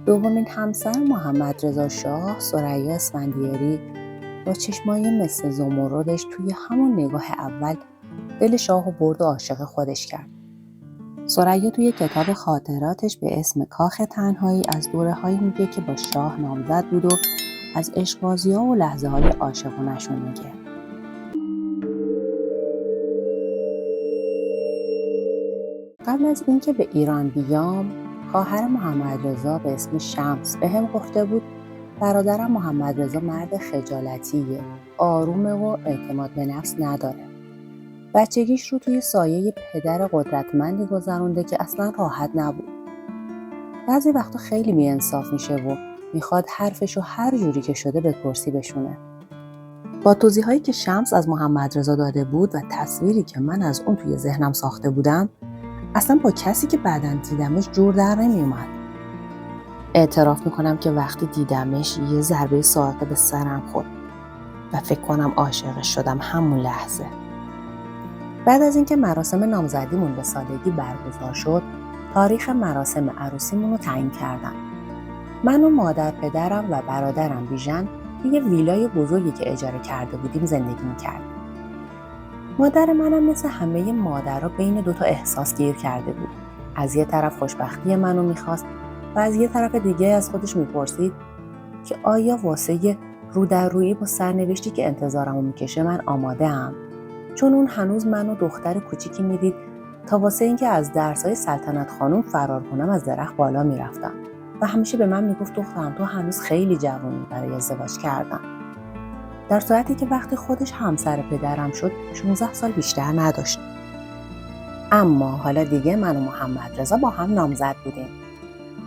دومین همسر محمد رضا شاه، ثریا اسفندیاری، با چشمای مثل زمردش توی همون نگاه اول دل شاهو برد و عاشق خودش کرد. ثریا توی کتاب خاطراتش به اسم کاخ تنهایی از دوره‌هایی میگه که با شاه نامزد بود و از عشق‌بازی‌ها و لحظه‌های عاشقانه‌شون میگه. قبل از اینکه به ایران بیام، خواهر محمد رضا به اسم شمس بهم گفته بود برادرم محمد رضا مرد خجالتیه، آرومه و اعتماد به نفس نداره. بچگیش رو توی سایه پدر قدرتمندی گذرونده که اصلا راحت نبود. بعضی وقتا خیلی بی‌انصاف میشه و میخواد حرفشو هر جوری که شده به کرسی بشونه. با توضیحاتی که شمس از محمد رضا داده بود و تصویری که من از اون توی ذهنم ساخته بودم، اصلا با کسی که بعداً دیدمش جور در نمیومد. اعتراف میکنم که وقتی دیدمش یه ضربه صاعقه به سرم خورد و فکر کنم عاشقش شدم همون لحظه. بعد از اینکه مراسم نامزدیمون به سادگی برگزار شد، تاریخ مراسم عروسیمون رو تعیین کردم. من و مادر پدرم و برادرم بیژن توی ویلای بزرگی که اجاره کرده بودیم زندگی میکردیم. مادر منم مثل همه مادرها بین دوتا احساس گیر کرده بود. از یه طرف خوشبختی منو میخواست و از یه طرف دیگه از خودش میپرسید که آیا واسه رو در رویی با سرنوشتی که انتظارمو میکشه من آماده ام؟ چون اون هنوز منو دختر کوچیکی میدید تا واسه اینکه از درسای سلطنت خانم فرار کنم از درخت بالا میرفتم و همیشه به من میگفت دخترم تو هنوز خیلی جوانی برای ازدواج کردن. در صورتی که وقتی خودش همسر پدرم شد 16 سال بیشتر نداشت. اما حالا دیگه من و محمد رضا با هم نامزد بودیم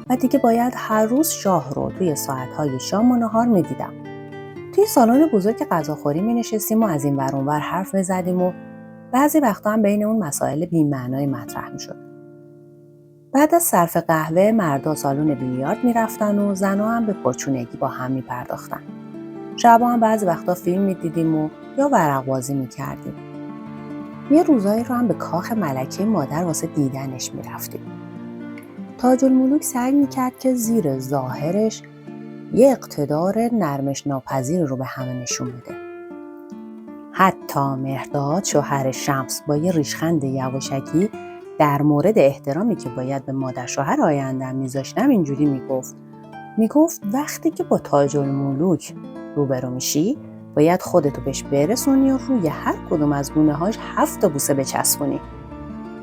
و دیگه باید هر روز شاه رو توی ساعتهای شام و نهار میدیدم. توی سالن بزرگ غذاخوری می‌نشستیم و از این ور اون ور حرف می‌زدیم و بعضی وقتا هم بین اون مسائل بی‌معنای مطرح می‌شد. بعد از صرف قهوه مردا سالن بیلیارد می‌رفتن و زن‌ها هم به پرچونگی با هم می‌پرداختن. شبا هم بعضی وقتا فیلم می‌دیدیم و یا ورق بازی می‌کردیم. یه روزایی رو هم به کاخ ملکه مادر واسه دیدنش می‌رفتیم. تاج الملوک سعی می‌کرد که زیر ظاهرش یه اقتدار نرمش ناپذیر رو به همه نشون بده. حتی مهرداد شوهر شمس با یه ریشخند یواشکی در مورد احترامی که باید به مادر شوهر آینده‌ام میذاشتم اینجوری میگفت وقتی که با تاج الملوک روبرو میشی باید خودتو بهش برسونی و روی هر کدوم از گونه‌هاش 7 تا بوسه بچسبونی.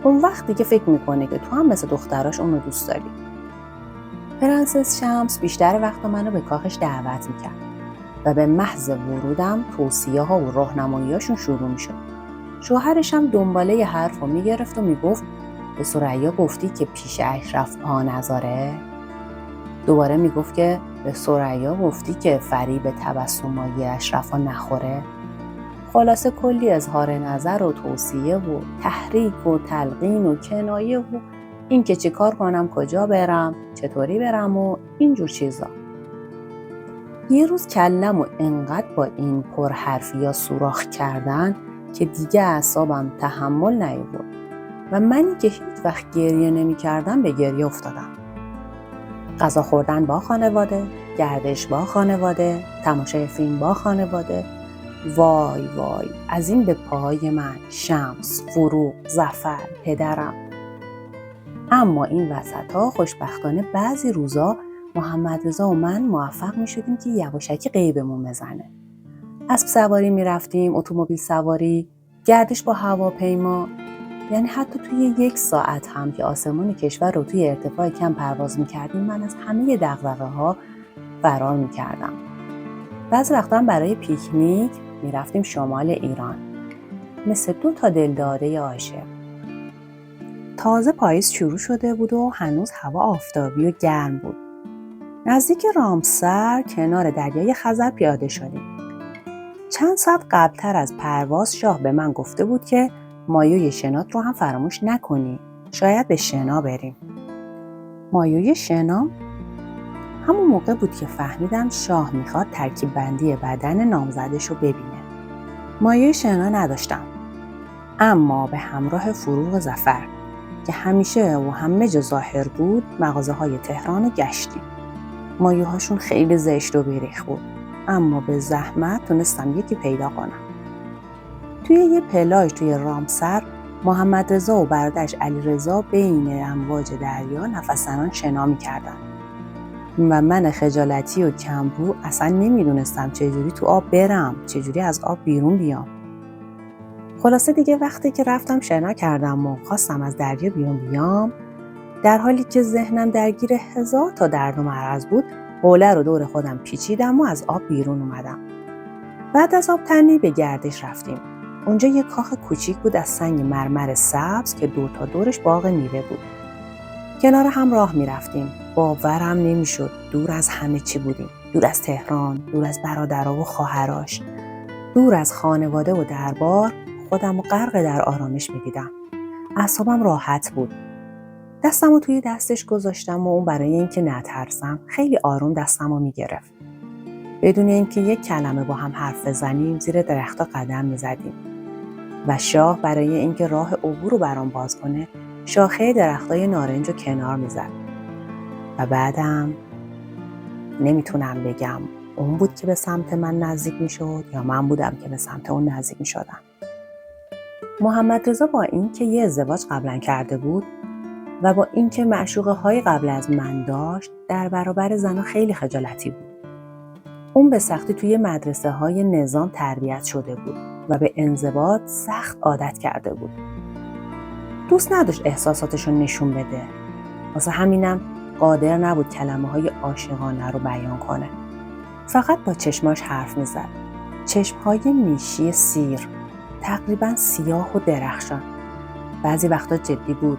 اون وقتی که فکر میکنه که تو هم مثل دختراش اونو دوست داری. پرنسس شمس بیشتر وقت منو به کاخش دعوت میکرد و به محض ورودم توصیه‌ها و راهنمایی‌هاشون شروع میشد. شوهرش هم دنباله حرفو میگرفت و میگفت به ثریا گفتی که پیش اشرف پا نذاره؟ دوباره میگفت که به ثریا گفتی که فریب تبسمای اشرفا نخوره؟ خلاصه کلی اظهار نظر و توصیه و تحریک و تلقین و کنایه و این که چی کار کنم، کجا برم، چطوری برم و اینجور چیزا. یه روز کلم و انقدر با این پرحرفی یا سوراخ کردن که دیگه اعصابم تحمل نیاورد و منی که هیچ وقت گریه نمی کردم به گریه افتادم. غذا خوردن با خانواده، گردش با خانواده، تماشای فیلم با خانواده. وای وای از این به پاهای من، شمس، فروغ، ظفر، پدرم. اما این وسط‌ها خوشبختانه بعضی روزا محمد رضا و من موفق می‌شدیم که یواشکی غیبمون بزنه. اسب سواری می‌رفتیم، اتومبیل سواری، گردش با هواپیما. یعنی حتی توی 1 ساعت هم که آسمان کشور رو توی ارتفاع کم پرواز می‌کردیم من از همه دغدغه‌ها فرار می‌کردم. بعضی وقتا هم برای پیکنیک می‌رفتیم شمال ایران. مثل 2 تا دلداده عاشق. تازه پاییز شروع شده بود و هنوز هوا آفتابی و گرم بود. نزدیک رامسر کنار دریای خزر پیاده شدیم. چند ساعت قبلتر از پرواز شاه به من گفته بود که مایوی شنات رو هم فراموش نکنی. شاید به شنا بریم. مایوی شنا؟ همون موقع بود که فهمیدم شاه میخواد ترکیب بندی بدن نامزدش رو ببینه. مایوی شنا نداشتم. اما به همراه فروغ ظفر که همیشه و همه جا ظاهر بود مغازه‌های تهران رو گشتیم. مایه‌هاشون خیلی زشت و بیریخ بود، اما به زحمت تونستم یکی پیدا کنم. توی یه پلاژ توی رامسر، محمدرضا و برادرش علیرضا بین امواج دریا نفس‌زنان شنا می‌کردن و من خجالتی و کم‌رو اصلا نمیدونستم چجوری تو آب برم، چجوری از آب بیرون بیام. خلاصه دیگه وقتی که رفتم شنا کردم و خواستم از دریا بیرون بیام، در حالی که ذهنم درگیر 1000 تا درد و مرض بود، حوله رو دور خودم پیچیدم و از آب بیرون اومدم. بعد از آب تنی به گردش رفتیم. اونجا یه کاخ کوچیک بود از سنگ مرمر سبز که دور تا دورش باغ میوه بود. کنار هم راه میرفتیم. باورم نمیشد دور از همه چی بودیم. دور از تهران، دور از برادرها و خواهراش، دور از خانواده و دربار. خودم رو غرق در آرامش میدیدم. اعصابم راحت بود. دستمو توی دستش گذاشتم و اون برای اینکه نترسم خیلی آروم دستمو میگرفت. بدون اینکه یک کلمه با هم حرف بزنیم زیر درختا قدم میزدیم و شاه برای اینکه راه عبور رو برام باز کنه شاخه درختای نارنج رو کنار میزد. و بعدم نمیتونم بگم اون بود که به سمت من نزدیک میشد یا من بودم که به سمت اون نزدیک میشدم. محمدرضا با اینکه یه ازدواج قبلا کرده بود و با اینکه معشوقه های قبل از من داشت، در برابر زنها خیلی خجالتی بود. اون به سختی توی مدرسه های نظام تربیت شده بود و به انضباط سخت عادت کرده بود. دوست نداشت احساساتشو نشون بده. واسه همینم قادر نبود کلمه های عاشقانه رو بیان کنه. فقط با چشماش حرف میزد. چشمهای میشی سیر، تقریبا سیاه و درخشان. بعضی وقتا جدی بود،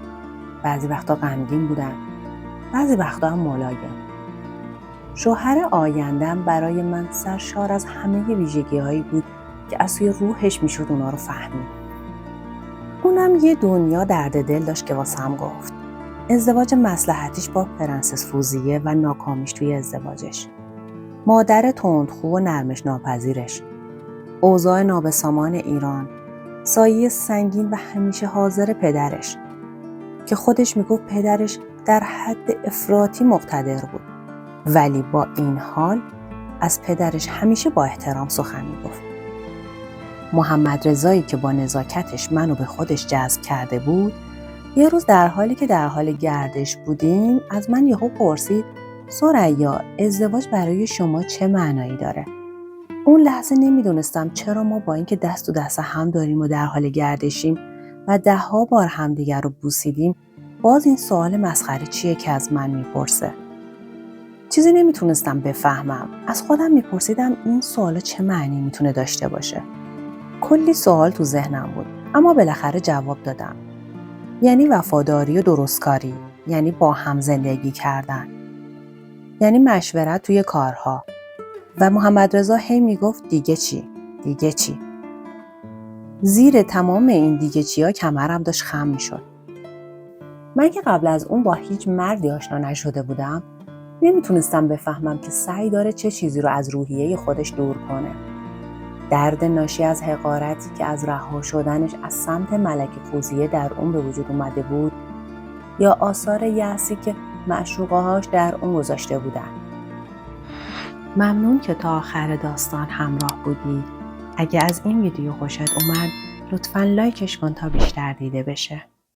بعضی وقتا غمگین بودن، بعضی وقتا هم ملایم. شوهر آینده‌ام برای من سرشار از همه ویژگی‌هایی بود که از توی روحش میشد اونا رو فهمید. اونم یه دنیا درد دل داشت که واسم گفت. ازدواج مصلحتیش با پرنسس فوزیه و ناکامیش توی ازدواجش. مادر تندخو و نرمش ناپذیرش. اوضاع نابسامان ایران. سایه سنگین و همیشه حاضر پدرش که خودش میگفت پدرش در حد افراطی مقتدر بود. ولی با این حال از پدرش همیشه با احترام سخن میگفت. محمدرضایی که با نزاکتش منو به خودش جذب کرده بود، یه روز در حالی که در حال گردش بودیم از من یهو پرسید ثریا، ازدواج برای شما چه معنایی داره؟ اون لحظه نمیدونستم چرا ما با اینکه دست تو دست هم داریم و در حال گردشیم و 10 بار همدیگر رو بوسیدیم، باز این سوال مسخره چیه که از من میپرسه. چیزی نمیتونستم بفهمم. از خودم میپرسیدم این سوالا چه معنی میتونه داشته باشه. کلی سوال تو ذهنم بود، اما بالاخره جواب دادم. یعنی وفاداری و درستکاری، یعنی با هم زندگی کردن، یعنی مشورت توی کارها. و محمدرضا هی میگفت دیگه چی؟ دیگه چی؟ زیر تمام این دیگه چی‌ها کمرم داشت خم میشد. من که قبل از اون با هیچ مردی آشنا نشده بودم، نمیتونستم بفهمم که سعی داره چه چیزی رو از روحیه خودش دور کنه. درد ناشی از حقارتی که از رها شدنش از سمت ملکه فوزیه در اون به وجود اومده بود، یا آثار یأسی که معشوقه‌هاش در اون گذاشته بودن. ممنون که تا آخر داستان همراه بودی. اگه از این ویدیو خوشت اومد لطفاً لایکش کن تا بیشتر دیده بشه.